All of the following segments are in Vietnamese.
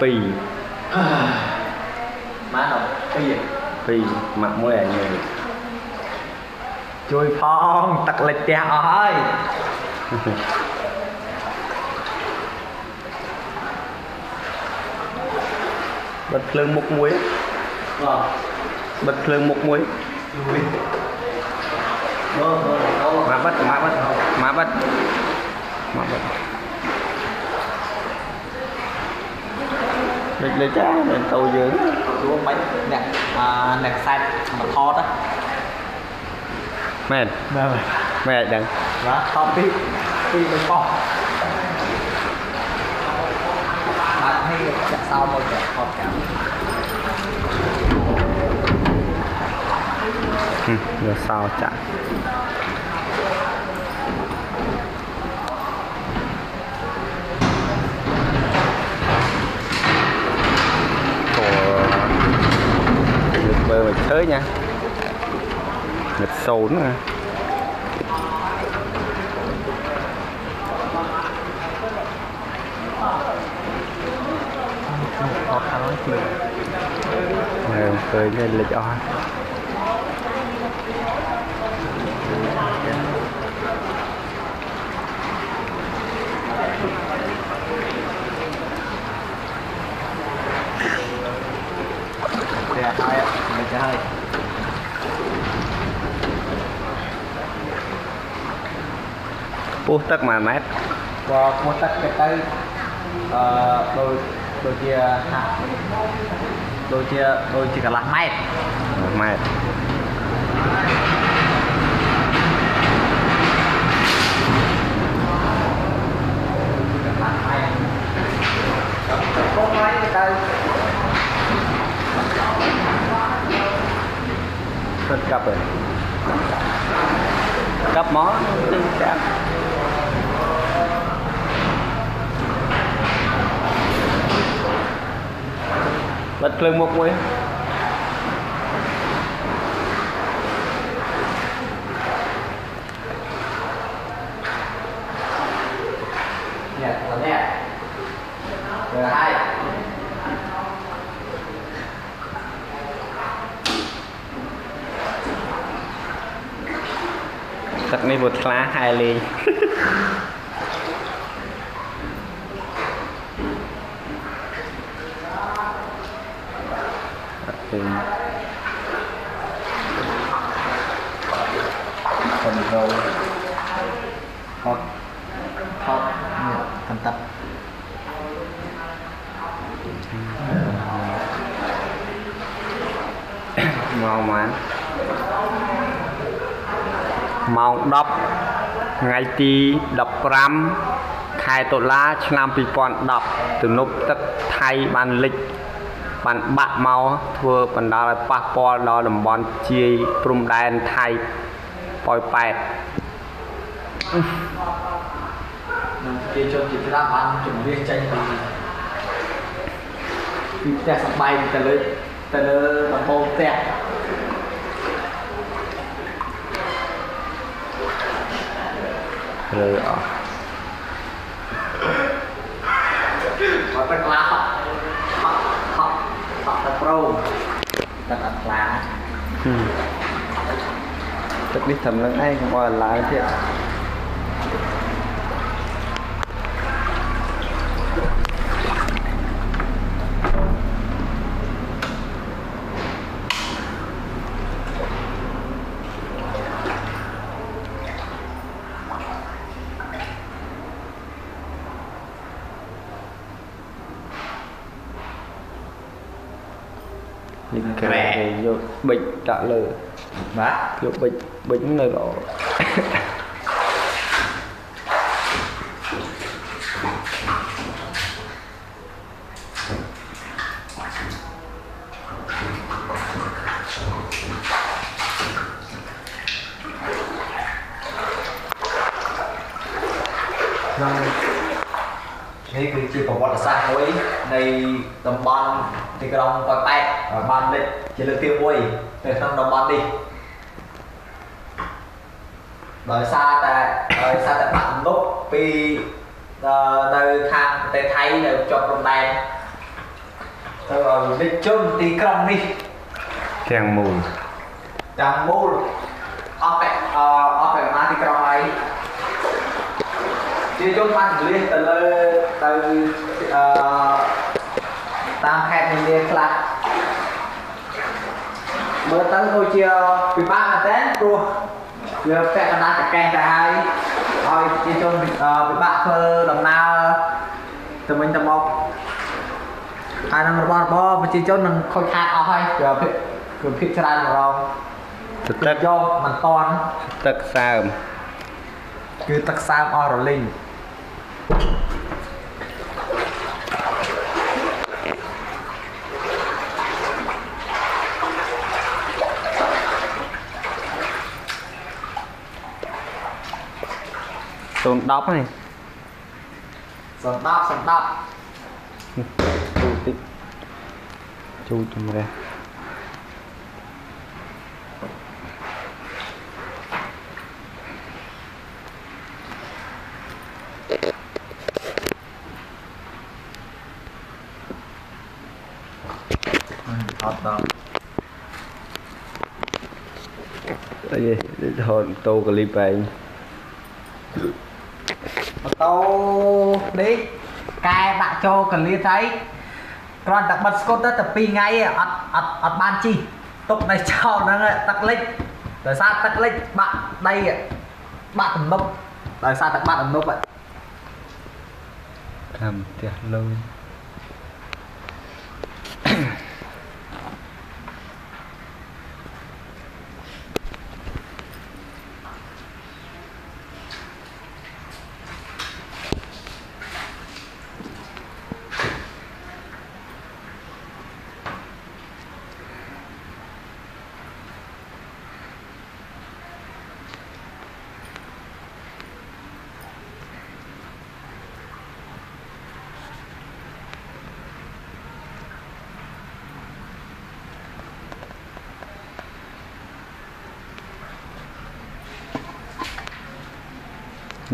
Pì má đâu pì mặt mũi ảnh người chui phong tật lịch tè ơi bật lưng một muối bật lưng một muối má bắt lấy cha lên tàu dữ chú mấy nẹt xanh mà thọt á mẹ đừng đó thọt đi bên phong bạn hay chặt sau một cái thọt cả rồi sao chả bơ phải tới nha nghịch sâu nữa cười lên lịch on mình sẽ hơi bút tất mà mát và mua tất cái tay đôi chia hạt đôi chia cả lát mét mát không lấy cái tay rất cặp rồi cặp món chân chạm bật lên một muối nè là nè rồi hai thật này một lá hai ly phần đầu hot thành tập màu mà màu đọc ngày tí đọc ram khai tổ lá năm pi pon đọc từ nộp tất thay ban lịch ban bạc màu thưa ban đó là passport đó làm bon chi prum đen thay poi pẹt kia cho chị ra bán chuẩn bị tranh thì tẹt sập bay tẹt lên bằng bông tẹt rồi và tẹt lá học tẹt pro tẹt lá tất đi thầm lẫn anh không qua lại thiệt cái vô bệnh trả lời má vô bệnh nơi đóนี่คือชื่อของวัดสร้างไว้ในตำบลที่กระดองปอยแปะบ้านเด็กจะเลือกเตี้ยมวยในทางตำบลđi đời xaแต่bạn lúc pi nơi khang tây thái đều cho trong đài lịch chung tí cầm đi Kèng mùi chẳng mù ở cái mà tí cầm ấy chỉ chung mang liên từ tam khen mình liên là bữa tới ngôi chia bị ba mà đến rồi giờ phải làm cái kèn tại hai rồi chỉ chung bị ba phơ đồng nào từ mình tầm một hai năm bo mà chỉ chung mình khôi khai ao hay giờ phía cho ra rồi thực tế cho mình toàn tất sao cứ tất sao ao rồi linh Tôn đốc này sần đắp Chú tích Chú chùm ra đây thôi tô clip anh tô đi cài bạn cho cần liên thấy còn đặc bật scooter tập pi ngay ở ban chi tục này cho nó tắt lịch rồi sao tắt lịch bạn đây bạn tầm nốc rồi sao tắt bạn tầm nốc vậy làm tiệt lâu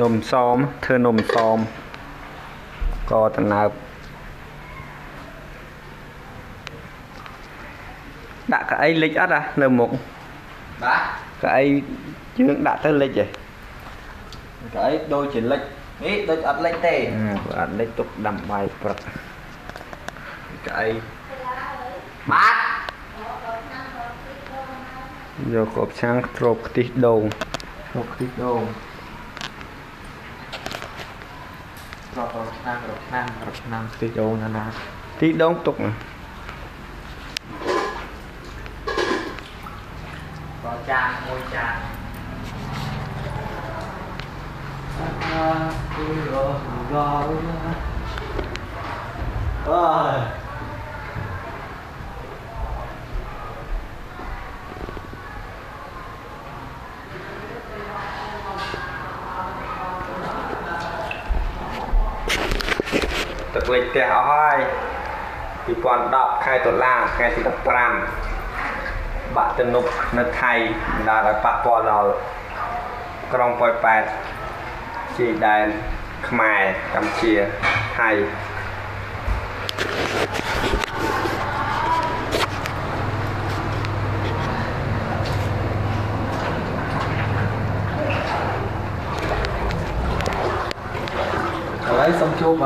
นมซ้อมเธอนมซ้อมก็ตนาđã cái lịch ắt à lờ một cái chương đã tới lịch rồi cái đôi chỉ lịch ý đôi ắt lịch tê ắt lịch tục đầm bài bật cái bát giờ cột sang trộp tí đồ rột năng tí đồ nè tí đống tục này có tràn môi trànตึกเล็กแต่เอาให้ปีปอนดอกใครตัวล่างใครที่ตับปรามบะตนุกนัดไทยดาราปะปอเรากรองปล่อยแปดจีแดนขมายกัมพูชีไทยlấy xong chụp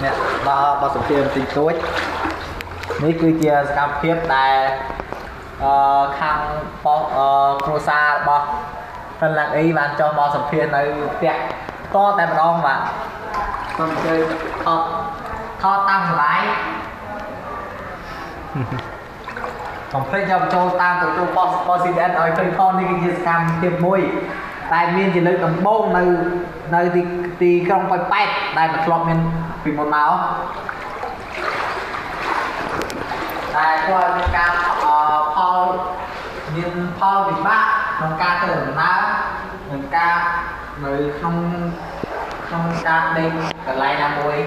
nè ba sủng tiền tình tốiนี่คือเกียร์การเพียบแต่ข้างปอโครซาบอเป็นหลักอีมันchoบอสัมเพียรในเปียกก็แต่มาลองว่ะต้องเจอทอตามสไลด์ผมเพิ่งจะโจตามตัวปอซีเดนเอาไปทอนี่คือเกียร์การเพียบมวยแต่เมียนจะเลิกกับโบ้ในตีกรงไปแป๊ดได้มาคลอมเมียนปีมอนเอาแต่พอในการพอยินพอบิดบ้าน้องกาเติมน้ำน้องกาหรือน้องกาเด้งกับลายน้ำมวย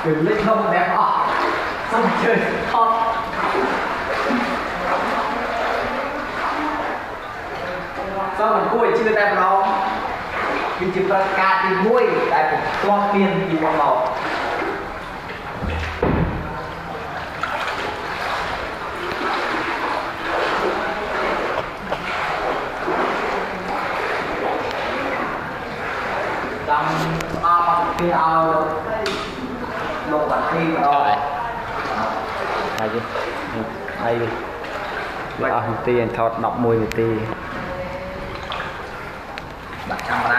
ถึงเล่นลงแดงออกส่งเฉยทอดsao mình cua chưa tem đâu vì chỉ là cả thì vui tại vì cho tiền thì bằng màu trong khi lục bản thi rồi đây chứ đây đi ti anh thọt đọc mùi ti đặt camera